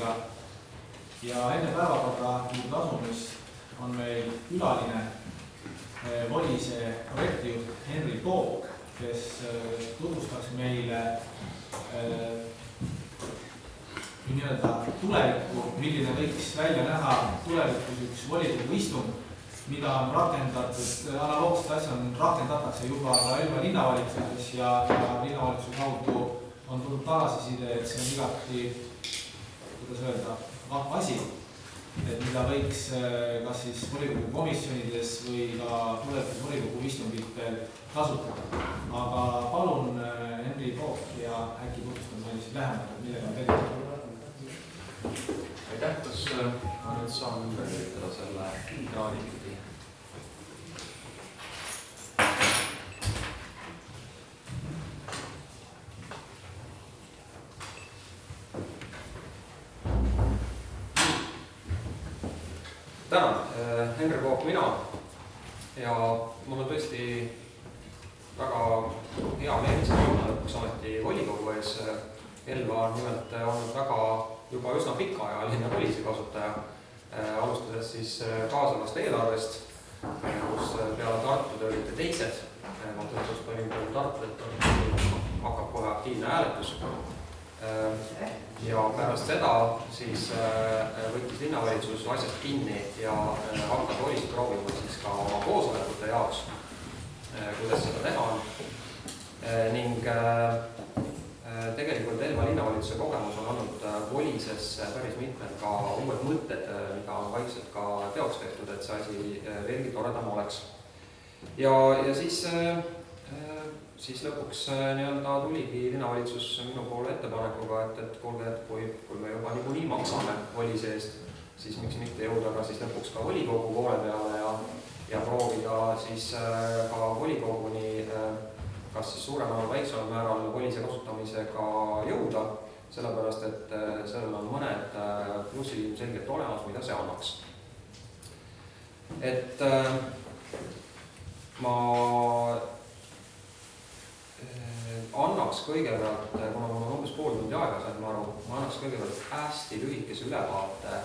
istungiga ja enne päevakorda asumist on meil külaline Volise projektijuht Henri Pook, kes tutvustaks meile tulevikku, milline võiks välja näha tulevikus üks volikogu istung, mida on rakendatud, analoogset asja rakendatakse juba ka Elva linnavalitsuses ja linnavalitsuse kaudu on tulnud tagasiside, et see on igati, kuidas öelda, vahva asi, et mida võiks kas siis volikogu komisjonides või ka tulevikus volikogu istungitel kasutada. Aga palun Henri Pook ja äkki tutvustan meile siis lähemalt, millega on tegelikult. Aitäh, kas ma nüüd saan ümber üritada selle ekraani ikkagi? Tänan, Henri Pook mina ja mul on tõesti väga hea meel olla lõpuks ometi volikogu ees. Elva on nimelt olnud väga juba üsna pikaajaline Volise kasutaja, alustades siis kaasavast eelarvest, kus peale Tartu te olite teised. Ma tõenäoliselt panin praegu Tartu, et hakkab kohe aktiivne hääletus. Ja pärast seda siis võttis linnavalitsus asjast kinni ja hakkas Volist proovima siis ka oma koosolekute jaoks, kuidas seda teha on. Ning tegelikult Elva linnavalitsuse kogemus on olnud Volises päris mitmed ka uued mõtted, mida on vaikselt ka teoks tehtud, et see asi veelgi toredam oleks. Ja siis lõpuks tuligi linnavalitsus minu poole ettepanekuga, et kuulge, et kui me juba niikuinii maksame Volise eest, siis miks mitte jõuda ka siis lõpuks ka volikogu poole peale ja proovida siis ka volikoguni kas siis suuremal või väiksemal määral Volise kasutamisega jõuda, sellepärast et sellel on mõned plussid selgelt olemas, mida see annaks. Et ma annaks kõigepealt, kuna mul on umbes pool tundi aega, sain ma aru, ma annaks kõigepealt hästi lühikese ülevaate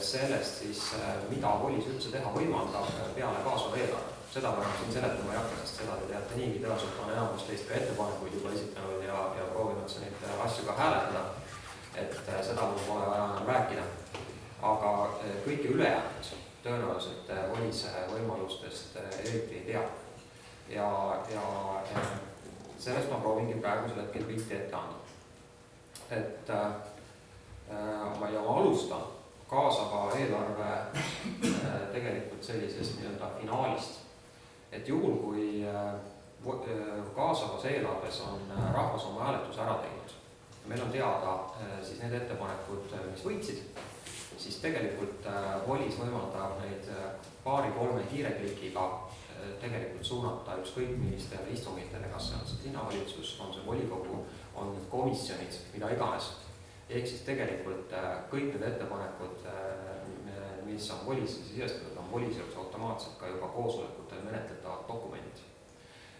sellest siis, mida Volis üldse teha võimaldab peale kaasava eelarve. Seda ma siin seletama ei hakka, sest seda te teate niigi, tõenäoliselt on enamus teist ka ettepanekuid juba esitanud ja proovinud neid asju ka hääletada, et seda mul pole vaja enam rääkida. Aga kõiki ülejäänud tõenäoliselt Volise võimalustest eriti ei tea. Ja sellest ma proovingi praegusel hetkel pilti ette anda. Et ma alustan kaasava eelarve tegelikult sellisest finaalist. Et juhul, kui kaasavas eelarves on rahvas oma hääletus ära teinud, meil on teada siis need ettepanekud, mis võitsid, siis tegelikult Volis võimaldab neid paari-kolme kiireklikiga tegelikult suunata ükskõik millistele istungitele, kas see on see linnavalitsus, on see volikogu, on need komisjonid, mida iganes. Ehk siis tegelikult kõik need ettepanekud, mis on Volisse sisestatud, on Volise jaoks automaatselt ka juba koosolekutel menetletavad dokumendid.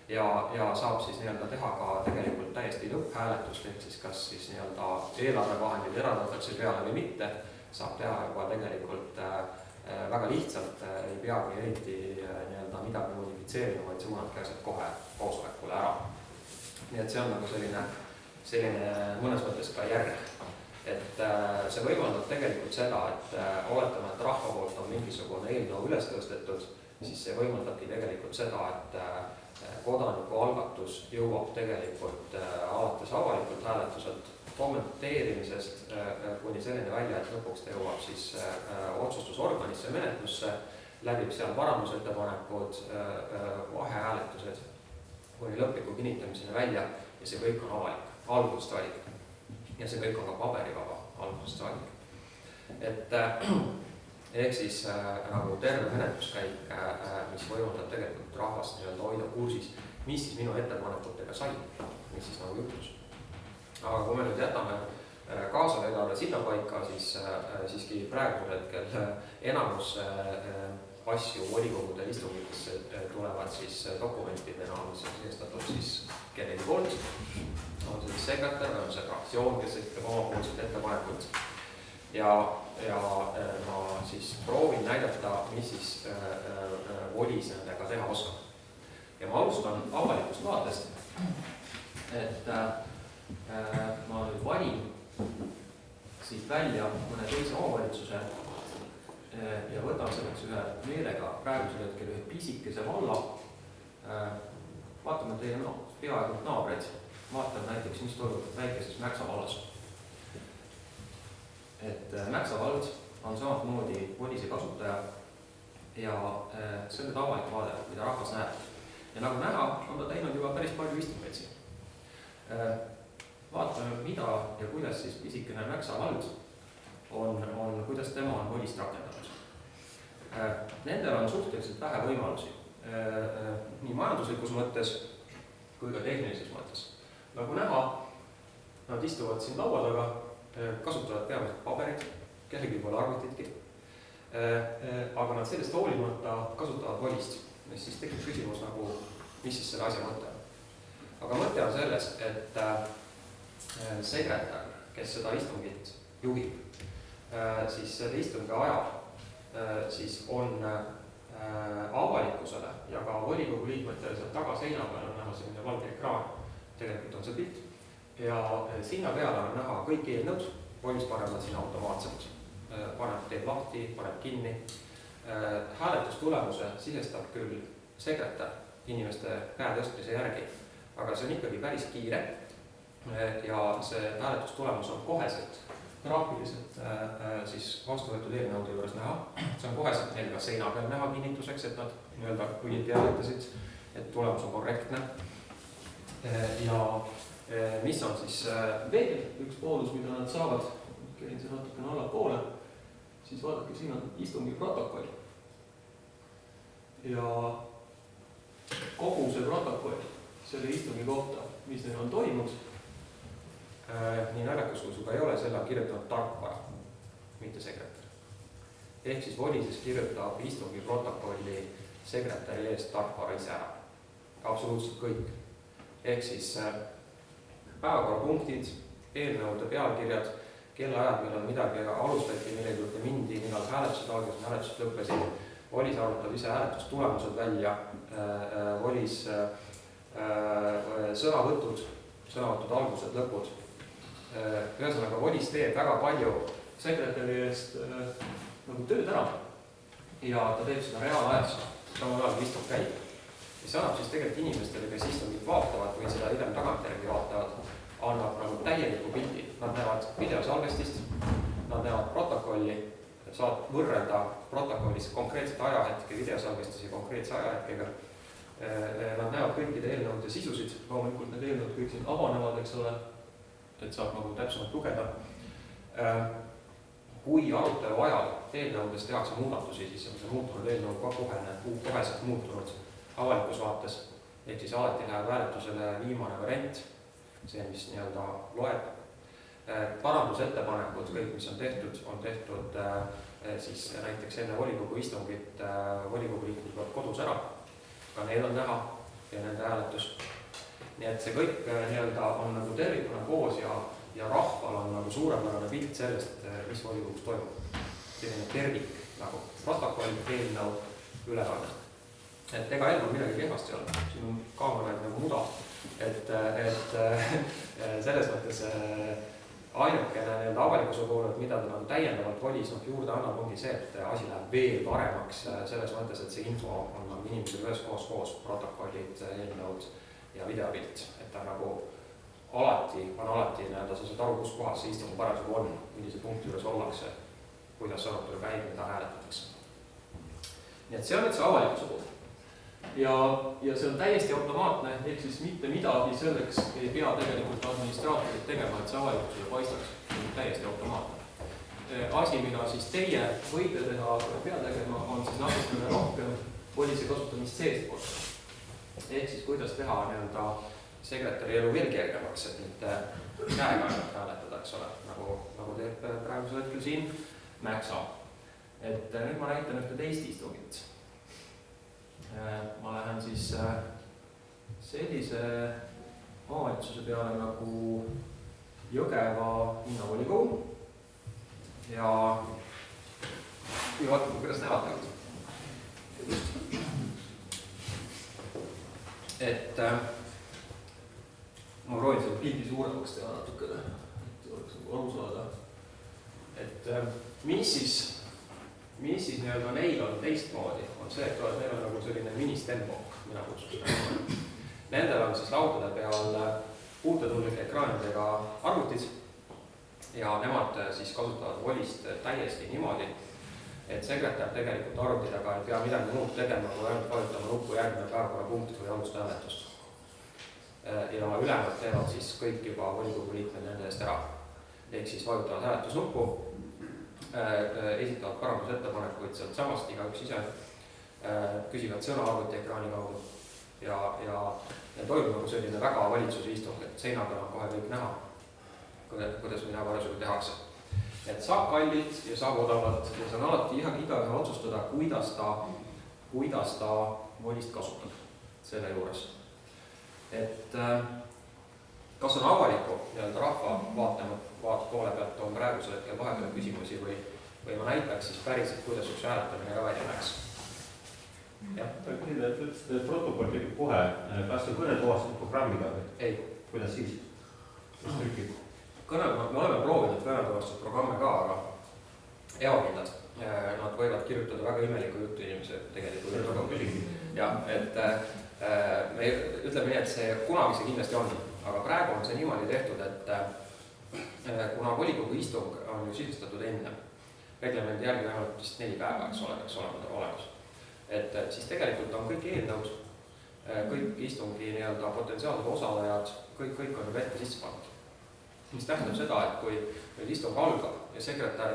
Ja saab siis teha ka tegelikult täiesti lõpphääletust, ehk siis kas siis eelarvevahendid eraldatakse peale või mitte, saab teha juba tegelikult väga lihtsalt, ei peagi eriti midagi modifitseerima, vaid suunadki asjad kohe koosolekule ära. Nii et see on nagu selline mõnes mõttes ka järg. Et see võimaldab tegelikult seda, et oletame, et rahva poolt on mingisugune eelnõu üles tõstetud, siis see võimaldabki tegelikult seda, et kodaniku algatus jõuab tegelikult alates avalikult hääletuselt, kommenteerimisest kuni selline välja, et lõpuks ta jõuab siis otsustusorganisse menetlusse, läbib seal parandusettepanekud, vahehääletused kuni lõpliku kinnitamiseni välja ja see kõik on avalik, algusest valik. Ja see kõik on ka paberivaba algusest saadik. Et ehk siis nagu terve menetluskäik, mis võimaldab tegelikult rahvast hoida kursis, mis siis minu ettepanekutega sai, mis siis nagu juhtus. Aga kui me nüüd jätame kaasava eelarve sinna paika, siis siiski praegusel hetkel enamus asju volikogude istungitesse tulevad siis dokumentidena, mis on sisestatud siis kellegi poolt. On see sekretär või on see fraktsioon, kes esitab omapoolsed ettepanekud. ja ma siis proovin näidata, mis siis volis nendega teha oskab. Ja ma alustan avalikust vaatest, et ma nüüd valin siit välja mõne teise omavalitsuse ja võtan selleks ühe meelega praegusel hetkel ühe pisikese valla. Vaatame teie peaaegu naabreid. Vaatame näiteks, mis toimub väikeses Mäksa vallas. Et Mäksa vald on samamoodi volise kasutaja ja see on avalik vaade, mida rahvas näeb. Ja nagu näha, on ta teinud juba päris palju istungeid siin. Vaatame, mida ja kuidas siis pisikene Mäksa vald on, kuidas tema on volist rakendatud. Nendel on suhteliselt vähe võimalusi, nii majanduslikus mõttes kui ka tehnilises mõttes. Nagu näha, nad istuvad siin laua taga, kasutavad peamiselt paberit, kellegi pole arvutitki, aga nad sellest hoolimata kasutavad volist. Siis tekib küsimus, nagu, mis siis selle asja mõte on. Aga mõte on selles, et sekretär, kes seda istungit juhib, siis selle istungi ajal siis on avalikkusele ja ka volikogu liikmetele sealt taga seina peal on näha selline valge ekraan, tegelikult on see pilt. Ja sinna peale on näha kõik eelnõud, volis panevad sinna automaatselt. Paneb teeb lahti, paneb kinni. Hääletustulemuse sisestab küll sekretär inimeste käe tõstmise järgi, aga see on ikkagi päris kiire ja see hääletustulemus on koheselt graafiliselt siis vastuvõetud eelnõude juures näha. See on koheselt neil ka seina peal näha kinnituseks, et nad nii-öelda õigesti hääletasid, et tulemus on korrektne. Ja mis on siis veel üks boonus, mida nad saavad, käin see natukene allapoole, siis vaadake, siin on istungi protokoll. Ja kogu see protokoll selle istungi kohta, mis neil on toimunud, nii naljakas kui suga ei ole, selle on kirjutanud tarkvara, mitte sekretär. Ehk siis volises kirjutab istungi protokolli sekretäri eest tarkvara ise ära. Absoluutselt kõik. Ehk siis päevakorrapunktid, eelnõude pealkirjad, kellaajad, millal midagi alustati, mille juurde mindi, millal hääletused algasid, hääletused lõppesid, volis arvutab ise hääletustulemused välja, volis sõnavõtud algused, lõpud. Ühesõnaga, volis teeb väga palju sekretäri eest nagu tööd ära ja ta teeb seda reaalajas, samal ajal istung käib. Ja see annab siis tegelikult inimestele, kes istungit vaatavad või seda hiljem tagantjärgi vaatavad, annab nagu täieliku pildi. Nad näevad videosalvestist, nad näevad protokolli, saad võrrelda protokollis konkreetset ajahetke, videosalvestisi konkreetse ajahetkega. Nad näevad kõikide eelnõude sisusid, loomulikult need eelnõud kõik siin avanevad, eks ole, et saab nagu täpsemalt lugeda. Kui arutelu ajal eelnõudes tehakse muudatusi, siis on see muutunud eelnõu koheselt muutunud avalikus vaates. Ehk siis alati läheb hääletusele viimane variant, see, mis nii-öelda loeb. Parandusettepanekud, kõik, mis on tehtud siis näiteks enne volikogu istungit volikogu liikmed peavad kodus ära. Ka need on näha ja nende hääletus. Nii et see kõik nii-öelda on nagu tervikuna koos ja rahval on nagu suurepärane pilt sellest, mis volikogus toimub. Selline tervik nagu protokoll, eelnõu, ülekanne. Et ega ilma midagi kehvasti olla. Siin on kaameraid nagu muda. Et selles mõttes ainukene avalikkuse poole, mida ta nagu täiendavalt volis juurde annab, ongi see, et asi läheb veel paremaks selles mõttes, et see info on nagu inimesel ühes koos protokollid, eelnõud ja videopilt. Et ta nagu alati sa saad aru, kus kohas see istung parasjagu on, millise punkti juures ollakse, kuidas arutelu käib, mida hääletatakse. Nii et see on nüüd see avalikkuse pool. Ja see on täiesti automaatne, ehk siis mitte midagi selleks ei pea tegelikult administraatorid tegema, et see avalikkusele paistaks. See on täiesti automaatne. Asi, mida siis teie võite teha, aga pea tegema, on siis natukene rohkem volise kasutamist seestpoolt. Ehk siis kuidas teha nii-öelda sekretäri elu veel kergemaks, et mitte käega hääletada, eks ole, nagu teeb praegusel hetkel siin Mäksa. Et nüüd ma näitan ühte teist istungit. Ma lähen siis sellise omavalitsuse peale nagu Jõgeva linnavolikogu ja vaatame, kuidas näevad näod. Et ma proovin selle pildi suuremaks teha natukene, et oleks nagu aru saada. Et mis siis nii-öelda neil on teistmoodi, on see, et neil on nagu selline ministembok, mina kutsun. Nendel on siis laudade peal puutetundlike ekraanidega arvutid ja nemad siis kasutavad volist täiesti niimoodi, et sekretär tegelikult arvuti taga ei pea midagi muud tegema, kui ainult vajutama nuppu järgmine päevakorrapunkt või alustada hääletust. Ja ülejäänud teevad siis kõik juba volikogu liikmed nende eest ära. Ehk siis vajutavad hääletusnuppu, esitavad parandusettepanekuid sealt samast igaüks ise, küsivad sõna arvuti ekraani kaudu ja toimub nagu selline väga valitsuse istung, et seina peal on kohe kõik näha, kuidas mida parasjagu tehakse. Et saab kallilt ja saab odavalt ja see on alati igaühe otsustada, kuidas ta volist kasutab selle juures. Et kas on avaliku rahva vaate poole pealt on praegusel hetkel vahepeal küsimusi või ma näitaks siis päriselt, kuidas üks hääletamine ka välja näeks. Küsida, et ütlesite, et protokoll tekib kohe, kas see kõne tuvastab programmiga või? Ei. Kuidas siis? Mis trükib? Me oleme proovinud kõnetuvastusprogramme ka, aga eakindad, nad võivad kirjutada väga imeliku juttu inimese tegelikult. Ja, et me ütleme nii, et see kunagi see kindlasti on, aga praegu on see niimoodi tehtud, et kuna volikogu istung on ju sisestatud enne, reglemendi järgi vähemalt vist 4 päeva, eks ole olemas. Et siis tegelikult on kõik eelnõud, kõik istungi potentsiaalsed osalejad, kõik on ette sisse pandud. Mis tähendab seda, et kui meil istung algab ja sekretär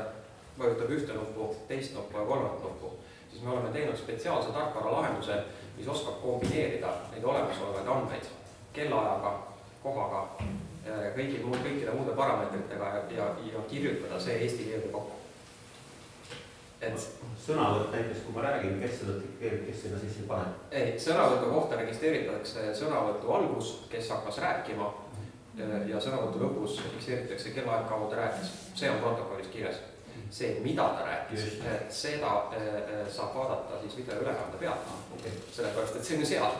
vajutab ühte nuppu, teist nuppu ja kolmandat nuppu, siis me oleme teinud spetsiaalse tarkvara lahenduse, mis oskab kombineerida neid olemasolevaid andmeid kellaajaga, kohaga, kõikide muude parameetritega ja kirjutada see eesti keelde kokku. Sõnavõtt näiteks, kui ma räägin, kes seda tikeerib, kes sinna sisse paneb? Ei, sõnavõtu kohta registreeritakse sõnavõtu algus, kes hakkas rääkima ja sõnavõtu lõpus fikseeritakse kellaaeg, kaua ta rääkis. See on protokollis kirjas. See, mida ta rääkis, seda saab vaadata siis videoülekande pealt. Sellepärast, et see on ju seal.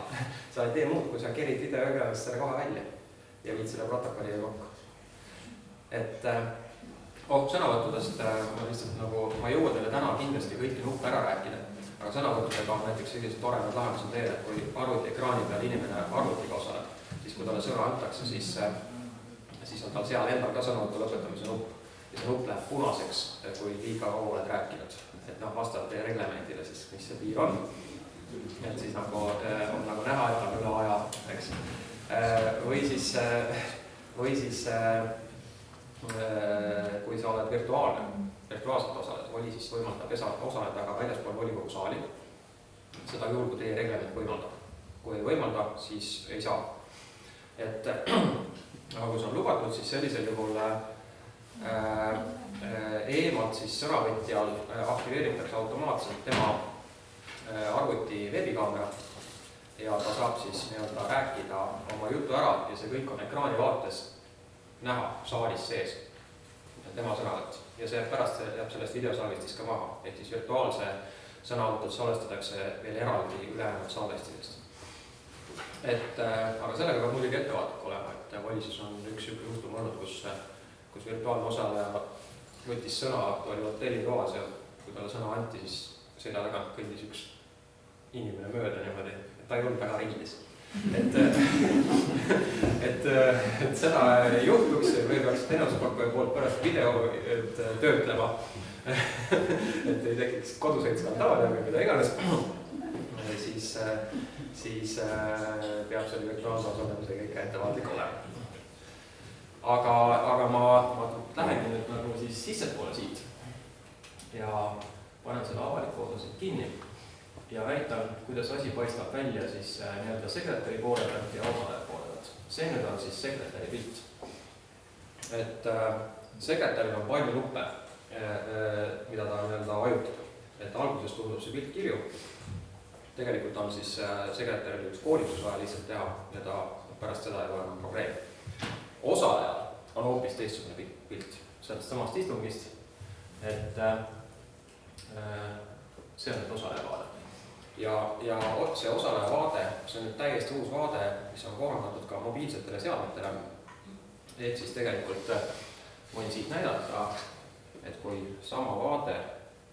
Sa ei tee muud, kui sa kerid videoülekandest selle kohe välja ja viid selle protokolli kokku. Et sõnavõttudest ma jõuan teile täna kindlasti kõiki nuppe ära rääkida, aga sõnavõttudega on näiteks sellised toredad lahendused teile, et kui arvuti ekraani peal inimene arvutiga osaleb, siis kui talle sõna antakse, siis on tal seal endal ka sõnavõttu lõpetamise nupp ja see nupp läheb punaseks, kui liiga kaua oled rääkinud, et vastavalt teie reglemendile siis, mis see piir on. Et siis on näha, et on üle aja, eks. Või siis kui sa oled virtuaalselt osaled, voli siis võimaldab osaleda ka väljaspool volikogu saali. Seda juhul, kui teie reglement võimaldab. Kui ei võimalda, siis ei saa. Et aga kui see on lubatud, siis sellisel juhul eemalt siis sõnavõtjal aktiveeritakse automaatselt tema arvuti veebikaamera ja ta saab siis rääkida oma jutu ära ja see kõik on ekraani vaates näha saalis sees, tema sõnavõtt. Ja see pärast jääb sellest videosalvestist ka maha, ehk siis virtuaalse sõnavõtud salvestatakse veel eraldi ülejäänud salvestidest. Aga sellega peab muidugi ettevaatlik olema, et volisus on üks juhtum olnud, kus virtuaalne osaleja võttis sõna, oli hotellitoas ja kui talle sõna anti, siis selja tagant kõndis üks inimene mööda niimoodi, et ta ei olnud väga ringis. Et seda ei juhtuks või peaks teenusepakkuja poolt pärast video töötlema, et ei tekiks koduseid skandaale või mida iganes, siis peab selle virtuaalse osalemisega ikka ettevaatlik olema. Aga ma lähengi nüüd nagu siis sissepoole siit ja panen selle avaliku osa siit kinni ja näitan, kuidas asi paistab välja siis sekretäri poole pealt ja osaleja poole pealt. See nüüd on siis sekretäri pilt. Et sekretäril on palju nuppe, mida ta vajutab. Et alguses tundub see pilt kirju. Tegelikult on siis sekretäril üks koolitus vaja lihtsalt teha ja ta pärast seda ei ole enam probleem. Osalejal on hoopis teistsugune pilt sellest samast istungist et see on nüüd osaleja vaade. Ja see osaleja vaade, see on nüüd täiesti uus vaade, mis on kohandatud ka mobiilsetele seadmetele. Ehk siis tegelikult võin siit näidata, et kui sama vaade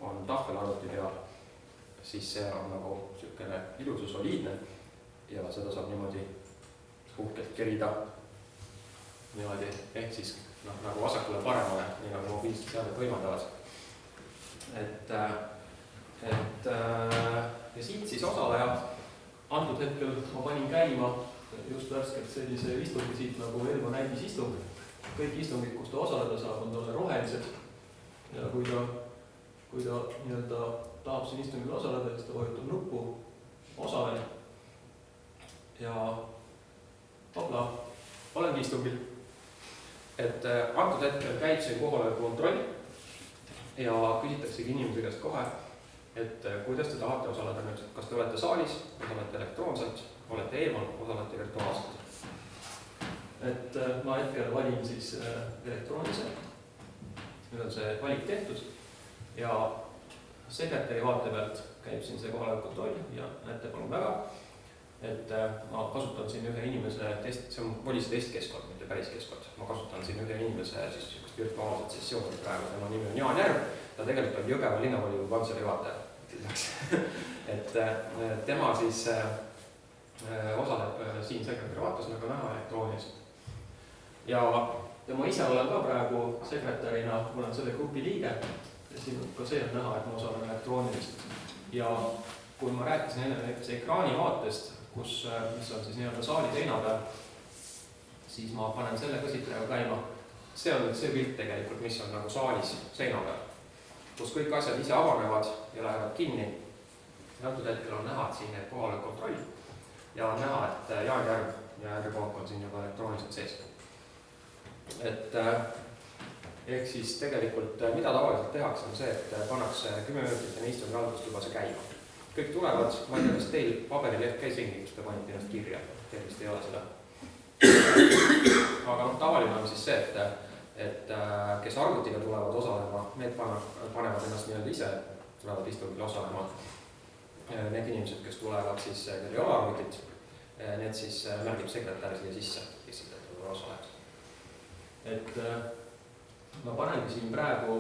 on tahvelarvuti peal, siis see on nagu selline ilus ja soliidne ja seda saab niimoodi puhkelt kerida niimoodi, ehk siis nagu vasakule paremale, nii nagu mobiilsed seadmed võimaldavad. Ja siit siis osaleja, antud hetkel ma panin käima just värskelt sellise istungi siit nagu Elva näidisistung. Kõik istungid, kus ta osaleda saab, on talle rohelised ja kui ta nii-öelda tahab siin istungil osaleda, siis ta vajutab nuppu osalen ja hopla, olengi istungil. Et antud hetkel käib siin kohaloleku kontroll ja küsitaksegi inimese käest kohe, et kuidas te tahate osaleda nüüd, kas te olete saalis, osalete elektroonselt, olete eemal, osalete virtuaalselt. Et ma hetkel valin siis elektroonilise, nüüd on see valik tehtud ja sekretäri vaate pealt käib siin see kohaloleku kontroll ja näete palun väga, et ma kasutan siin ühe inimese test, see on volise testkeskkond, mitte päris keskkond. Ma kasutan siin ühe inimese siis virtuaalset sessiooni praegu, tema nimi on Jaan Järv, ta tegelikult on Jõgeva linnavolikogu kantselei juhataja. Et tema siis osaleb siin sekretäri vaates, nagu näha elektrooniliselt. Ja ma ise olen ka praegu sekretärina, ma olen selle grupi liige ja siin ka see on näha, et ma osalen elektrooniliselt. Ja kui ma rääkisin enne näiteks ekraani vaatest, mis on siis nii-öelda saali seina peal, siis ma panen selle ka siit praegu käima. See on see pilt tegelikult, mis on nagu saalis seina peal, kus kõik asjad ise avanevad ja lähevad kinni. Ja antud hetkel on näha, et siin jääb kohaloleku kontroll ja on näha, et Jaan Järv ja Henri Kook on siin juba elektrooniliselt sees. Et ehk siis tegelikult, mida tavaliselt tehakse, on see, et pannakse 10 minutit enne istungi algust juba see käima. Kõik tulevad, ma ei tea, kas teil paberileht käis ringi, kus te panite ennast kirja, teil vist ei ole seda. Aga tavaline on siis see, et kes arvutiga tulevad osalema, need panevad ennast nii-öelda ise, tulevad istungil osalema. Need inimesed, kes tulevad siis, kel ei ole arvutit, need siis märgib sekretär siia sisse, lihtsalt, et tuleb osalema. Et ma panengi siin praegu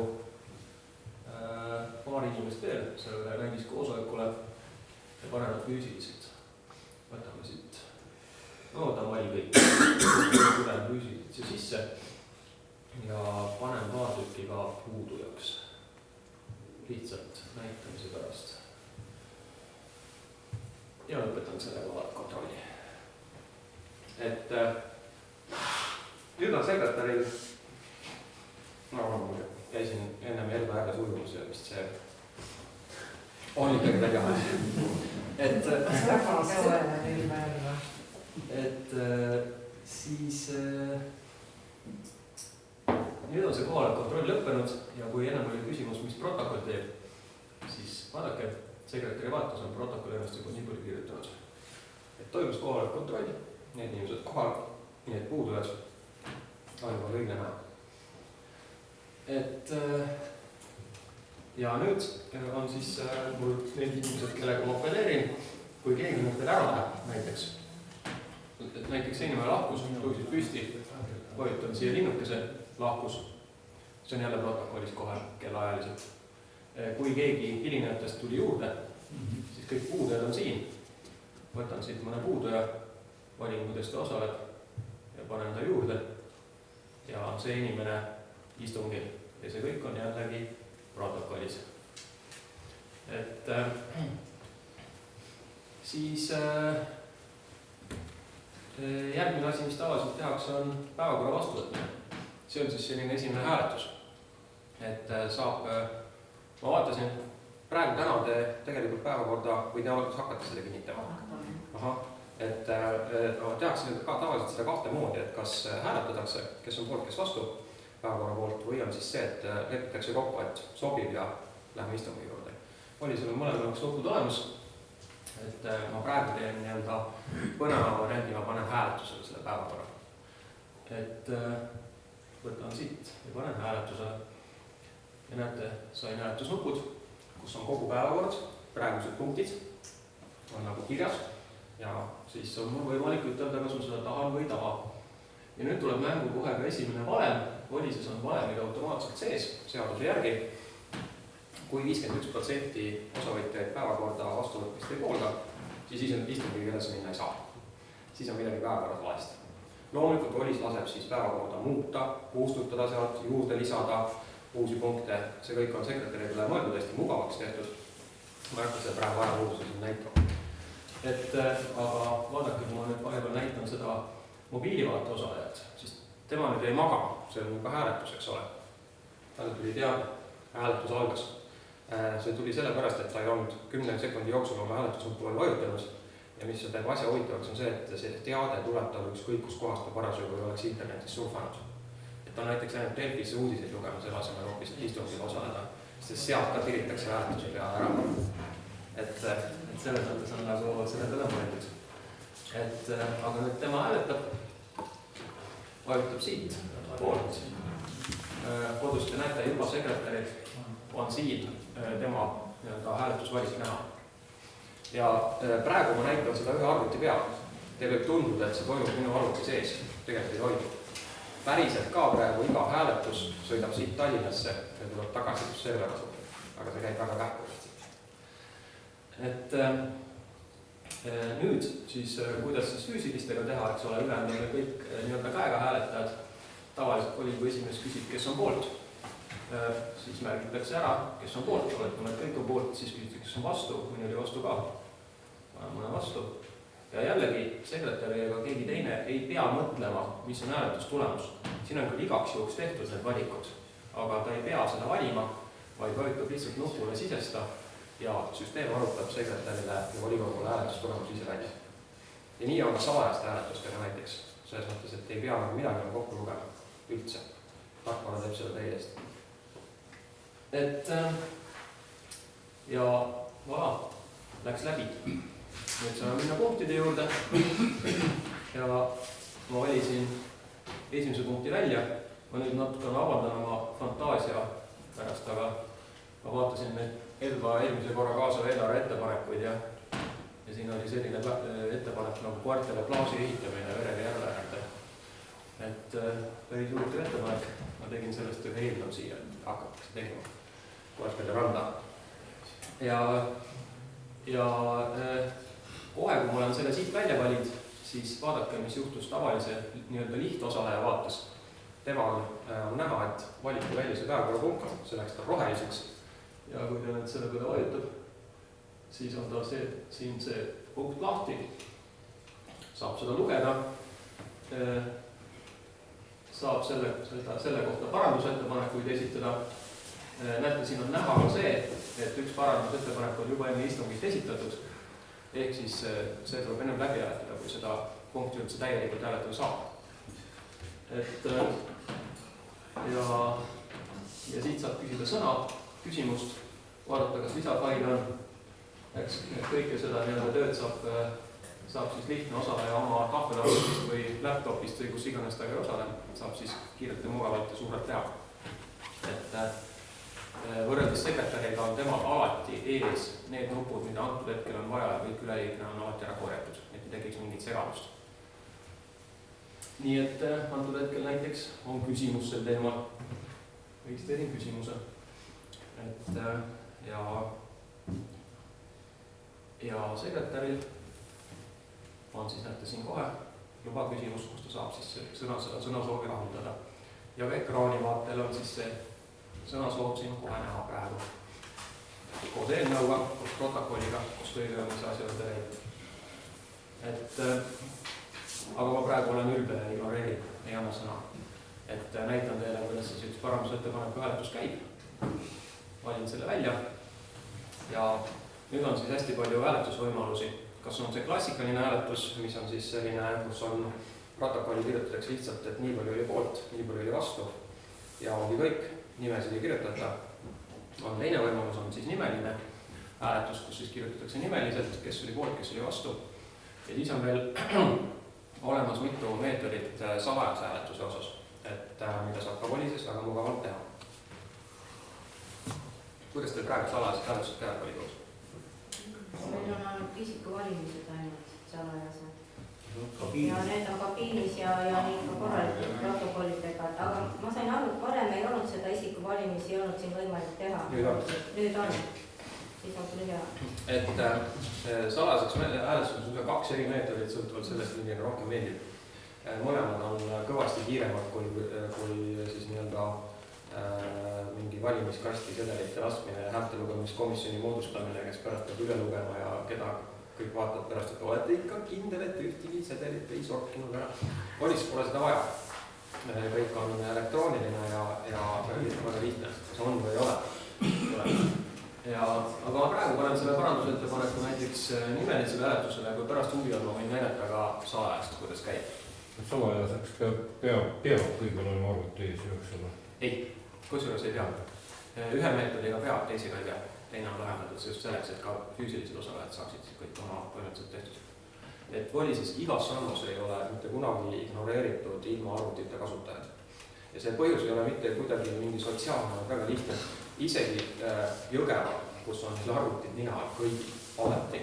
paar inimest veel sellele näidiskoosolekule ja panen nad füüsiliselt. Võtame siit, ta vali kõik, tulen füüsiliselt siia sisse ja panen paar tükki ka puudujaks, lihtsalt näitamise pärast. Ja lõpetan selle kontrolli. Et nüüd on sekretäril, käisin ennem Elva ääres ujumus ja vist see on ikkagi välja et siis nüüd on see kohaloleku kontroll lõppenud ja kui ennem oli küsimus, mis protokoll teeb, siis vaadake, sekretäri vaates on protokoll ennast juba nii palju kirjutanud. Et toimus kohaloleku kontroll, need inimesed kohal, need puudujad on juba kõige näha. Et ja nüüd on siis mul need inimesed, kellega ma opeleerin, kui keegi nüüd veel ära läheb näiteks. Näiteks inimene lahkus, tõusid püsti, vajutan siia linnukese, lahkus. See on jälle protokollis kohe kellaajaliselt. Kui keegi hilinejatest tuli juurde, siis kõik puudujad on siin. Võtan siit mõne puuduja, valin, kuidas ta osaleb ja panen ta juurde. Ja see inimene istungil ja see kõik on jällegi protokollis. Et siis järgmine asi, mis tavaliselt tehakse, on päevakorra vastuvõtmine. See on siis selline esimene hääletus. Et saab, ma vaatasin, praegu täna te tegelikult päevakorda või te hakkate seda kinnitama. Et tehakse ka tavaliselt seda kahte moodi, et kas hääletatakse, kes on poolt, kes vastu päevakorra poolt või on siis see, et lepitakse kokku, et sobib ja lähme istungi juurde. Oli selle mõlemaks nukud olemas, et ma praegu teen nii-öelda põneva variandi, ma panen hääletusele selle päevakorra. Et võtan siit ja panen hääletusele. ja näete, sain hääletusnupud, kus on kogu päevakord, praegused punktid on nagu kirjas ja siis on mul võimalik ütelda, kas ma seda tahan või ei taha. Ja nüüd tuleb mängu kohe ka esimene valem, volises on valemid automaatselt sees seaduse järgi. Kui 51% osavõtjaid päevakorda vastuvõtmist ei poolda, siis istungiga edasi minna ei saa. Siis on midagi päevakorras valesti. Loomulikult volis laseb siis päevakorda muuta, kustutada sealt, juurde lisada uusi punkte. See kõik on sekretärile mõeldud hästi mugavaks tehtud. Ma ei hakka seda praegu ajaluuduses näitama. Aga vaadake, kui ma nüüd vahepeal näitan seda mobiilivaate osalejat, siis tema nüüd ei maga, see on ka hääletus, eks ole. Talle tuli teada, hääletus algas. See tuli sellepärast, et ta ei olnud 10 sekundi jooksul oma hääletusnuppu veel vajutanud ja mis teeb asja huvitavaks on see, et see teade tuleb tal ükskõik kus kohast ta parasjagu ei oleks internetis surfanud. Et ta näiteks läinud Delfisse uudiseid lugema selle asemel hoopis istungil osaleda, sest sealt ka tiritakse hääletuse peale ära. Et selles mõttes on nagu selle peale mõeldud. Aga nüüd tema hääletab, vajutab siit poolt. Kodus te näete juba sekretärid on siin tema hääletusvalik näha. Ja praegu ma näitan seda ühe arvuti peal. Te võib tunduda, et see toimub minu arvuti sees. Tegelikult ei toimu. Päriselt ka praegu iga hääletus sõidab siit Tallinnasse ja tuleb tagasi, kus server asub. Aga see käib väga kähkuliselt. Nüüd siis, kuidas siis füüsilistega teha, eks ole, ülejäänud kõik nii-öelda käega hääletajad. Tavaliselt volikogu esimees küsib, kes on poolt. Siis märgitakse ära, kes on poolt, oletame, et kõik on poolt, siis küsitakse, kes on vastu, mõni oli vastu ka. Mõne vastu. Ja jällegi sekretäri ega keegi teine ei pea mõtlema, mis on hääletustulemus. Siin on küll igaks juhuks tehtud need valikud, aga ta ei pea seda valima, vaid vajutab lihtsalt nupule sisesta ja süsteem arutab sekretärile ja volikogule hääletustulemus ise välja. Ja nii on ka salajaste hääletustega näiteks, selles mõttes, et ei pea midagi kokku lugema üldse. Tarkvara teeb seda teie eest. Ja voilà, läks läbi. Nüüd saame minna punktide juurde ja ma valisin esimese punkti välja. Ma nüüd natukene avaldan oma fantaasia pärast, aga ma vaatasin neid Elva eelmise korra kaasava eelarve ettepanekuid ja siin oli selline ettepanek nagu Kvartele plaasi ehitamine Verega järve äärde. Päris huvitav ettepanek. Ma tegin sellest ühe eelnõu siia, et hakatakse tegema Kvartele randa. Ja kohe, kui ma olen selle siit välja valid, siis vaadake, mis juhtus tavalise nii-öelda lihtosaleja vaates. Tema on näha, et valiti välja see päevakorrapunkt, see läks tal roheliseks. Ja kui ta nüüd selle peale vajutab, siis on ta siin see punkt lahti. Saab seda lugeda. Saab selle kohta parandusettepanekuid esitada. Näete, siin on näha ka see, et üks parandusettepanek on juba enne istungist esitatud. Ehk siis see tuleb ennem läbi hääletada, kui seda punkti üldse täielikult hääletada saab. Ja siit saab küsida sõna, küsimust, vaadata, kas lisafail on. Kõike seda tööd saab siis lihtne osaleja oma tahvelarvutist või laptopist või kus iganes ta ka osale, saab siis kiirelt ja mugavalt ja suurelt teha. Võrreldes sekretäriga on temal alati ees need nupud, mida antud hetkel on vaja ja kõik üleliigne on alati ära korjatud, et ei tekiks mingit segadust. Nii et antud hetkel näiteks on küsimus sel teemal. Võiks teerin küsimuse. Ja sekretäril on siis näete siin kohe luba küsimus, kus ta saab siis sõnasoovi rahuldada. Ja ka ekraanivaatel on siis see sõnasoov siin kohe näha praegu. Koos eelnõuga, koos protokolliga, koos kõige mis asjade reid. Aga ma praegu olen ülbe ja ignoreerin, ei anna sõna. Näitan teile, kuidas siis üks parandusettepaneku hääletus käib. Valin selle välja. Ja nüüd on siis hästi palju hääletusvõimalusi. Kas on see klassikaline hääletus, mis on siis selline, kus on protokolli kirjutatakse lihtsalt, et nii palju oli poolt, nii palju oli vastu. Ja ongi kõik, nimesid ei kirjutata. On teine võimalus on siis nimeline hääletus, kus siis kirjutatakse nimeliselt, kes oli poolt, kes oli vastu. Ja siis on veel olemas mitu meetodit salajase hääletuse osas, mida saab ka volises väga mugavalt teha. kuidas teil praegu salajased hääletused käivad volikogus? Meil on olnud isikuvalimised ainult salajased. Kabiinis. Ja need on kabiinis ja nii ka korralikult protokollidega. Aga ma sain aru, et varem ei olnud seda isikuvalimisi, ei olnud siin võimalik teha. Nüüd on. Siis on küll hea. Et salajaseks hääletuseks on kaks eri meetodit sõltuvalt sellest, milline rohkem meeldib. Mõlemad on kõvasti kiiremad kui siis nii-öelda mingi valimiskasti sedelite laskmine ja häältelugemiskomisjoni moodustamine, kes pärast peab üle lugema ja keda kõik vaatavad pärast, et olete ikka kindel, et ühtegi sedelit ei sorkinud ära. Volis pole seda vaja. Kõik on elektrooniline ja väga lihtne, kas on või ei ole. Aga ma praegu panen selle parandusettepaneku näiteks nimelisele hääletusele, kui pärast huvi on, ma võin näidata ka salajast, kuidas käib. Salajaseks peab kõigil olema arvuti ees, eks ole? Ei, kusjuures ei pea. Ühe meetodiga peab, teisega ei pea. Teine on lahendatud just selleks, et ka füüsilised osalejad saaksid kõik oma toimetused tehtud. Et volises igas sammus ei ole mitte kunagi ignoreeritud ilma arvutite kasutajad. Ja see põhjus ei ole mitte kuidagi mingi sotsiaalne, väga lihtne. Isegi Jõgeval, kus on arvutid nina kõigi alati,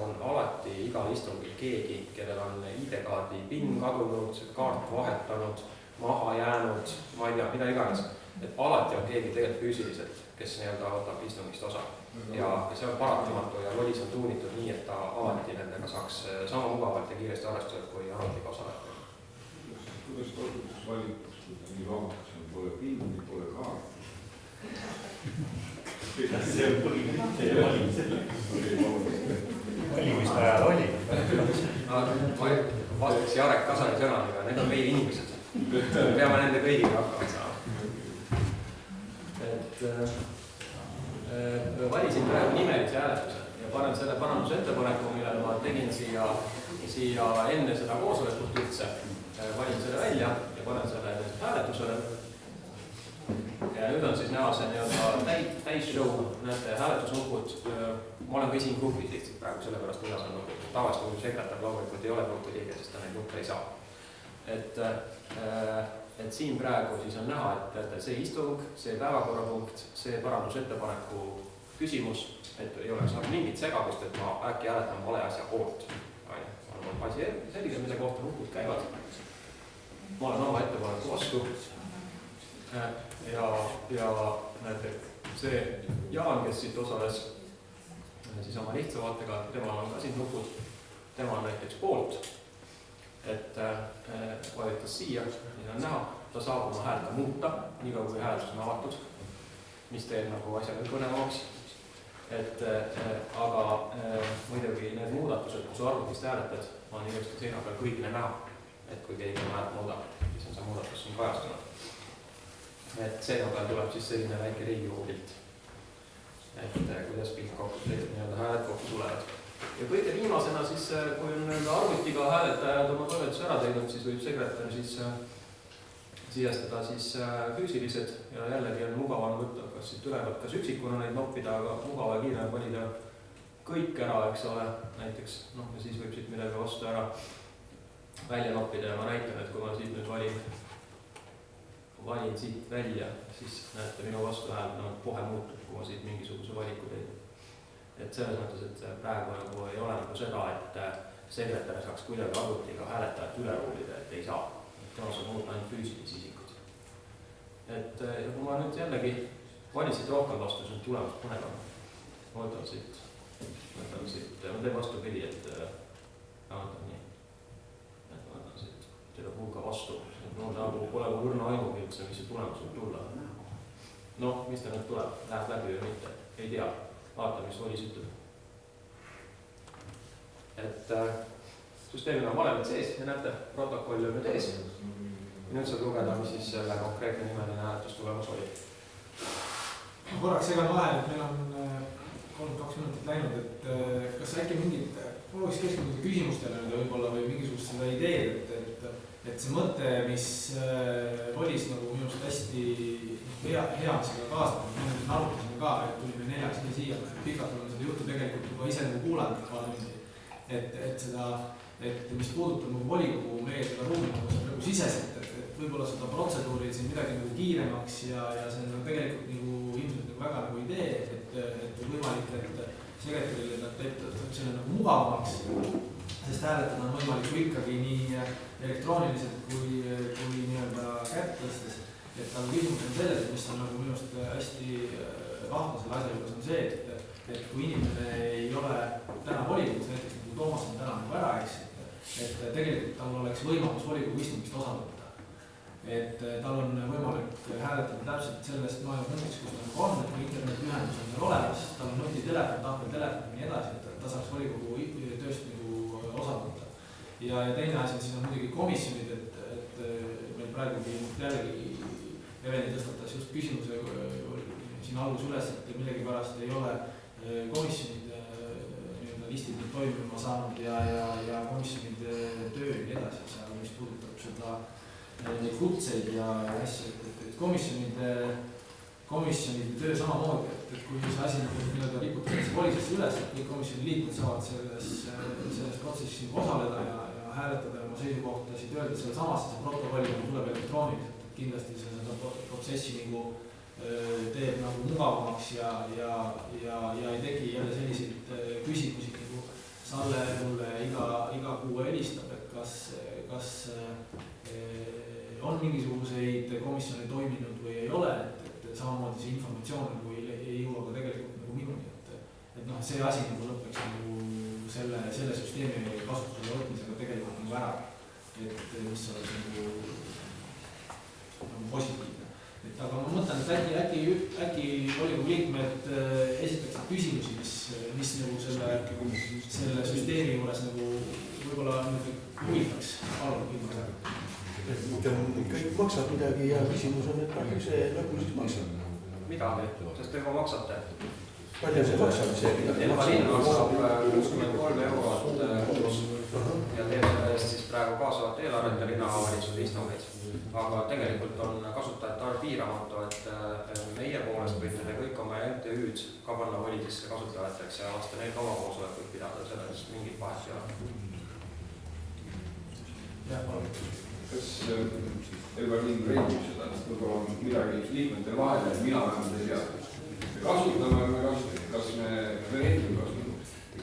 on alati igal istungil keegi, kellel on ID-kaardi PIN kadunud, kaart vahetanud, maha jäänud, ma ei tea, mida iganes. Et alati on keegi tegelikult füüsiliselt, kes nii-öelda võtab istungist osa. Ja see on paratamatu ja volis on tuunitud nii, et ta alati nendega saaks sama mugavalt ja kiiresti arvestada kui arvutiga osalejatega. Kuidas toimuks valikus, kui nii vabaks on, pole pildi, pole kaart? See on põhimõte ja valimiste ajal oli. Ma vastaks Jarek Kasari sõnadega, need on meie inimesed. Peame nende kõigiga hakkama saama. Valisin praegu nimelise hääletuse ja panen selle parandusettepaneku, millele ma tegin siia enne seda koosolekut üldse. Valin selle välja ja panen selle hääletusele. Ja nüüd on siis näha see nii-öelda täisshow, näete hääletusnupud. Ma olen ka siin grupis lihtsalt praegu sellepärast, mida saan nupud. Tavast kui sekretär loomulikult ei ole grupi liige, sest ta neid nuppe ei saa. Et siin praegu siis on näha, et see istung, see päevakorrapunkt, see parandusettepaneku küsimus, et ei oleks mingit segavust, et ma äkki hääletan vale asja poolt. Asi selgimise kohta nupud käivad. Ma olen oma ettepaneku vastu. Ja näete, see Jaan, kes siit osales siis oma lihtsa vaatega, temal on ka siin nupud, tema on näiteks poolt, et vajutas siia, nii on näha, ta saab oma häält ka muuta, nii kui hääletus on avatud, mis teeb nagu asja veel kõnevamaks. Aga muidugi need muudatused, kus arvutist hääletad, on ilusti seina peal kõigile näha, et kui keegi on häält muudab, siis on see muudatus siin kajastunud. Et seina peal tuleb siis selline väike Riigikogu pilt, et kuidas pilt kokku, nii-öelda hääled kokku tulevad. Ja kõige viimasena siis, kui on arvutiga hääletajad oma toimetuse ära teinud, siis võib sekretär siis sijastada siis füüsilised ja jällegi on mugavam võtta, kas siit ülevalt, kas üksikuna neid noppida, aga mugava ja kiirem valida kõik ära, eks ole, näiteks, ja siis võib siit midagi vastu ära välja noppida ja ma näitan, et kui ma siit nüüd valin siit välja, siis näete minu vastuhääl kohe muutub, kui ma siit mingisuguse valiku tein. Et selles mõttes, et praegu nagu ei ole nagu seda, et sekretär saaks kuidagi arvutiga hääletajat üle rullida, et ei saa. Tema saab muuta ainult füüsilisi isikud. Et kui ma nüüd jällegi valin siit rohkem vastu, see on tulemus põnevam. Ma võtan siit, ma teen vastu pidi, et võtan nii. Et ma võtan siit teda pulga vastu. Nagu pole õrna aimugi üldse, mis see tulemus võib tulla. Mis ta nüüd tuleb? Läheb läbi või mitte? Ei tea. Vaata, mis volis ütleb. Et süsteemil on valemid sees ja näete, protokolli on nüüd ees. Ja nüüd saab lugeda, mis siis selle konkreetne nimeline hääletus tulemus oli. Korraks segan vahel, et meil on 32 minutit läinud, et kas äkki mingid olulis keskenduda küsimustele võib-olla või mingisugust seda ideed, et see mõte, mis volis nagu minu arust hästi hea seda kaastada, me nüüd arutasime ka, et tulime 4 siia, pikalt olen seda juttu tegelikult juba ise nagu kuulanud paar tundi, et mis puudutab nagu volikogu meie seda ruumi nagu siseselt, et võib-olla seda protseduuri siin midagi nagu kiiremaks ja see on tegelikult nagu ilmselt nagu väga nagu mugavamaks, sest hääletada on võimalik ju ikkagi nii elektrooniliselt kui nii-öelda kätt tõstes. Et aga küsimus on selles, mis on nagu minu arust hästi vahva selle asja juures on see, et kui inimene ei ole täna volikogus, näiteks nagu Toomas on täna nagu ära, eks, et tegelikult tal oleks võimalus volikogu istungist osa võtta. Et tal on võimalik hääletada täpselt sellest maailmapunktis, kus ta nagu on, et kui internetiühendus on tal olemas, tal on nutitelefon, tahveltelefon ja nii edasi, et ta saaks volikogu tööst nagu osa võtta. Ja teine asi siis on muidugi komisjonid, et meil praegugi jällegi Eveli tõstatas just küsimuse siin algus üles, et millegipärast ei ole komisjonide listid toimima saanud ja komisjonide töö ja nii edasi, seal mis puudutab seda neid kutseid ja asju, et komisjonide töö samamoodi, et kui see asi nii-öelda riputatakse volisesse üles, et kõik komisjoni liikmed saavad selles protsessis osaleda ja hääletada oma seisukohtasid, öelda selle samasse, see protokolli tuleb elektrooniliselt, et kindlasti seda protsessi nagu teeb nagu mugavamaks ja ei tegi jälle selliseid küsimusi, nagu Salle mulle iga kuu helistab, et kas on mingisuguseid komisjone toiminud või ei ole, et samamoodi see informatsioon nagu ei jõua ka tegelikult nagu minuni, et noh, see asi nagu lõpeks nagu selle süsteemi kasutusele võtmisega tegelikult nagu ära, et mis oleks nagu positiivne. Et aga ma mõtlen, et äkki volikogu liikmed esitaksid küsimusi, mis nagu selle süsteemi juures nagu võib-olla huvitaks arutada. Kõik maksab midagi ja küsimus on, et palju see nagu siis maksab. Midagi, sest te juba maksate. Palju see maksab see? Linn maksab 63 € ja teeb selle eest siis praegu kaasavat eelarvet ja linnavalitsuse istungeid. Aga tegelikult on kasutajate arv piiramatu, et meie poolest võite te kõik oma MTÜ-d ka panna volidesse kasutajateks ja lasta neil oma koosolekuid pidada, selles mingit vahet ei ole. Jah, palun. Kas Elvar Lind reegib seda, et võib-olla on midagi liikmete vahel, et mina vähemalt ei tea. Kasutame või kasutame, kas me reeglime kasutame?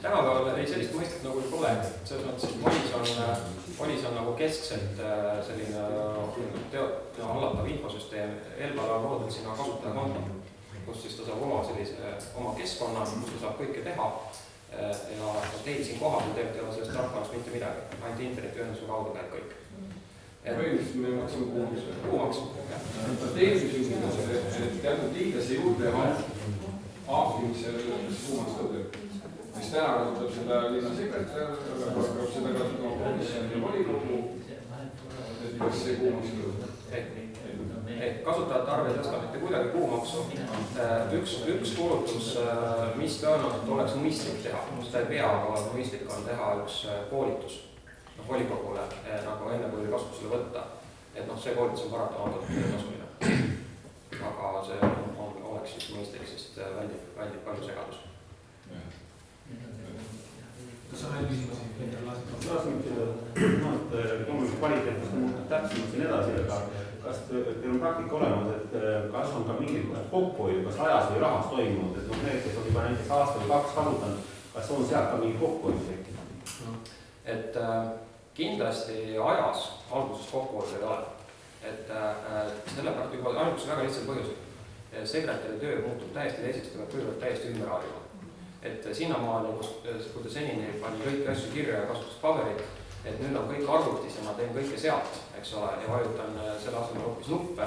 Tänapäeval ei sellist mõistet nagu ei pole. Selles mõttes, et volis on nagu keskselt selline hallatav infosüsteem. Elval on loodud sinna kasutajakonto, kus siis ta saab oma keskkonna, kus ta saab kõike teha. Ja teil siin kohal tegelikult ei ole sellest tarkvast mitte midagi. Ainult internetiühenduse kaudu käib kõik. Põhimõtteliselt me maksame kuumaksu. Kuumaksu. Teine küsimus on see, et teatud liidesse juurde aapimisel kuumaks tõdeb. Mis täna kasutab seda linna sekretär, aga seda kasutama komisjoni ja volikogu, et kas see kuumaks tõdeb? Kasutajate arv ei tõsta mitte kuidagi kuumaksu. Üks kulutus, mis tõenäoliselt oleks mõistlik teha, seda ei pea, aga mõistlik on teha üks koolitus volikogule nagu enne kui kasutusele võtta. Et see koolitus on paratamatult tasuline. Aga see oleks just mõistlik, sest väldib palju segadus. Kas on veel küsimusi? Kas nüüd kvaliteetist muutub täpsemalt siin edasi, aga kas teil on praktika olemas, et kas on ka mingid kokkuhoidu, kas ajas või rahas toimunud, et need, kes on juba näiteks aasta või 2 kasutanud, kas on sealt ka mingi kokkuhoidu tekkinud? Et kindlasti ajas alguses kokkuhoidu ei ole. Et selle pärast juba ainult väga lihtsal põhjusel. Sekretäri töö muutub täiesti teiseks, ta peab täiesti ümber harjuma. Et sinnamaani, kui ta senini pani kõiki asju kirja ja kasutas paberit, et nüüd on kõik arvutis ja ma teen kõike sealt, eks ole, ja vajutan selle asemel hoopis nuppe,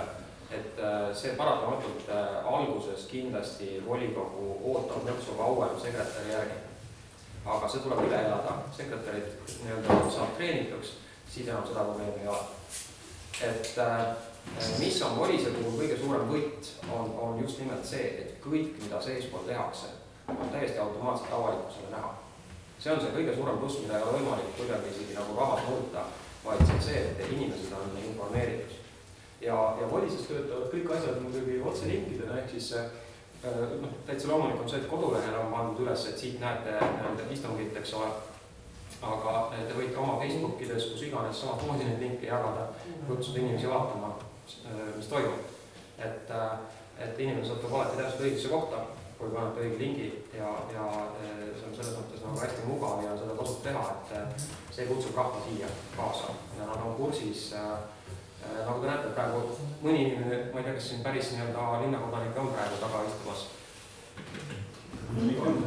et see paratamatult alguses kindlasti volikogu ootab nõksu kauem sekretäri järgi. Aga see tuleb üle elada, sekretärid saab treenituks, siis enam seda probleemi ei ole. Et mis on volise puhul kõige suurem võit, on just nimelt see, et kõik, mida seespool tehakse, on täiesti automaatselt avalikkusele näha. See on see kõige suurem pluss, mida ei ole võimalik kuidagi isegi nagu rahas muuta, vaid see, et inimesed on informeeritud. Ja volises töötavad kõik asjad muidugi otse linkidena, ehk siis täitsa loomulik on see, et kodulehel on pandud üles, et siit näete istungit, eks ole. Aga te võite oma Facebookides, kus iganes samamoodi neid linke jagada, kutsuda inimesi vaatama, mis toimub. Et inimene satub alati täpselt õigesse kohta, kui panete õige lingi ja see on selles mõttes nagu hästi mugav ja seda tasub teha, et see kutsub rahva siia kaasa ja nad on kursis, nagu te näete praegu mõni inimene, ma ei tea, kas siin päris nii-öelda linnakodanikke on praegu taga istumas.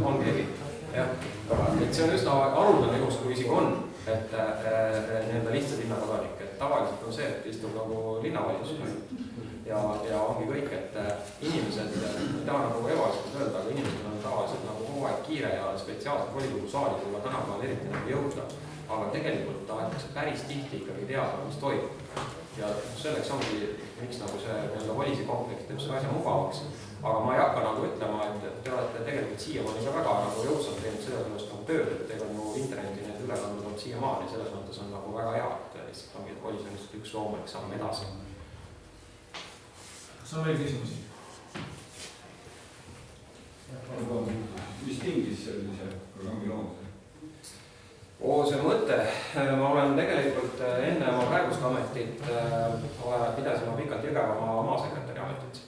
On keegi, jah, et see on üsna haruldane juhus, kui isegi on, et nii-öelda lihtsalt linnakodanik, et tavaliselt on see, et istub nagu linnavalitsus ja ongi kõik, et inimesed, ei taha nagu evaliselt öelda, aga inimesed on tavaliselt nagu kogu aeg kiire ja spetsiaalselt volikogu saali tulla tänapäeval eriti nagu jõuda, aga tegelikult tahetakse päris tihti ikkagi teada, mis toimub. Ja selleks ongi, miks nagu see nii-öelda volisi kompleks teeb selle asja mugavaks, aga ma ei hakka nagu ütlema, et te olete tegelikult siiamaani ka väga nagu jõudsalt teinud sellest nagu tööd, et teil on ju interneti need ülekanded olnud siiamaani, selles mõttes on nagu väga hea, et lihtsalt ongi, et volis on lihtsalt üks loomulik samm edasi. Kas on veel küsimusi? Mis tingis sellise programmi loomuse? See mõte, ma olen tegelikult enne oma praegust ametit, pidasin ma pikalt Jõgeva maasekretäri ametit.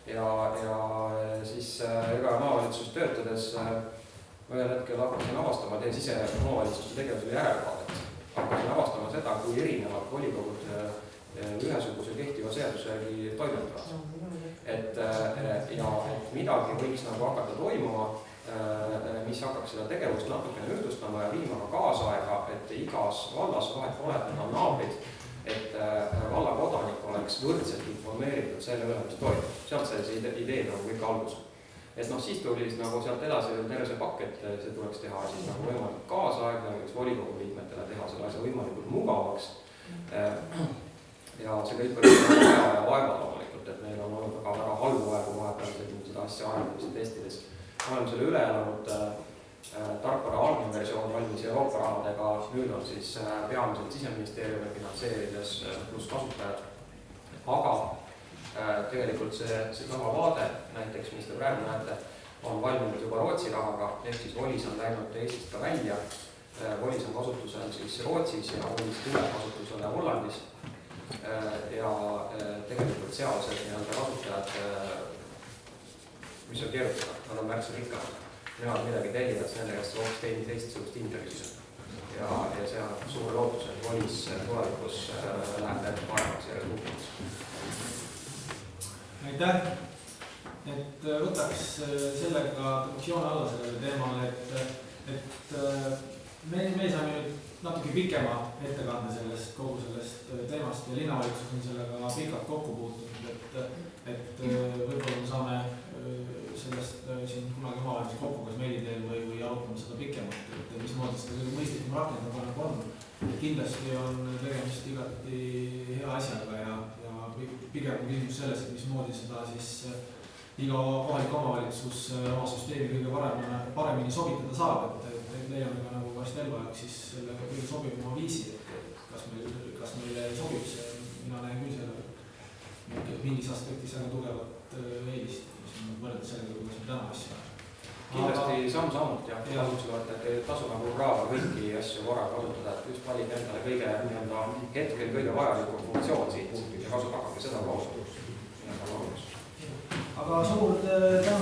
Ja siis Jõgeva maavalitsus töötades ühel hetkel hakkasin avastama, teen siseomavalitsuste tegevusele järelevaadet. Hakkasin avastama seda, kui erinevad volikogud ühesuguse kehtiva seaduse järgi toimetavad. Et midagi võiks nagu hakata toimuma, mis hakkaks seda tegevust natukene ühtlustama ja viima ka kaasaega, et igas vallas vahet on naabrid, et valla kodanik oleks võrdselt informeeritud selle üle, mis toimub. Sealt sai see idee nagu kõik algus. Et siis tuli nagu sealt edasi terve see pakk, et see tuleks teha siis nagu võimalikult kaasaegne, võiks volikogu liikmetele teha selle asja võimalikult mugavaks. Ja see kõik oli aja ja vaeva loomulikult, et meil on olnud väga halbu aegu vahepeal seda asja arendades ja testides. Oleme selle üle elanud, tarkvara algne versioon valmis Euroopa rahadega, nüüd on siis peamiselt Siseministeeriumi finantseerides pluss kasutajad. Aga tegelikult see sama vaade, näiteks mis te praegu näete, on valminud juba Rootsi rahaga, ehk siis volis on läinud Eestist ka välja. Volis on kasutusel siis Rootsis ja volis tuleb kasutusele Hollandis. Ja tegelikult sealsed nii-öelda kasutajad, mis on keerutada, nad on märksa rikkad. Nemad midagi tellivad, siis nende käest hoopis teistsugust intervjuus. Ja see on suure lootus, et volis tulevikus läheb läbi paremaks ja resultatuks. Aitäh! Et võtaks sellega joone alla sellele teemale, et me saime nüüd natuke pikema ettekande kogu sellest teemast ja linnavalitsus on sellega pikalt kokku puutunud, et võib-olla me saame sellest siin kunagi omavalitsus kokku, kas meili teel või arutame seda pikemalt, et mismoodi seda kõige mõistlikum rakendada on. Kindlasti on tegemist igati hea asjaga ja pigem on küsimus selles, et mismoodi seda siis iga kohalik omavalitsus oma süsteemi kõige paremini sobitada saab, et leiame ka nagu vast elvajaks siis sellega kõige sobivama viisi, et kas meile sobib see, mina näen küll selle mingis aspektis väga tugevat eelist, mis on võrreldes sellega, kuidas me täna asja. Kindlasti samm-sammult ja kasutusele, et ei tasu nagu raava kõiki asju korraga kasutada, et just valib endale kõige hetkel kõige vajalikum funktsioon siit ja hakake seda kaudu. Aga suur tänu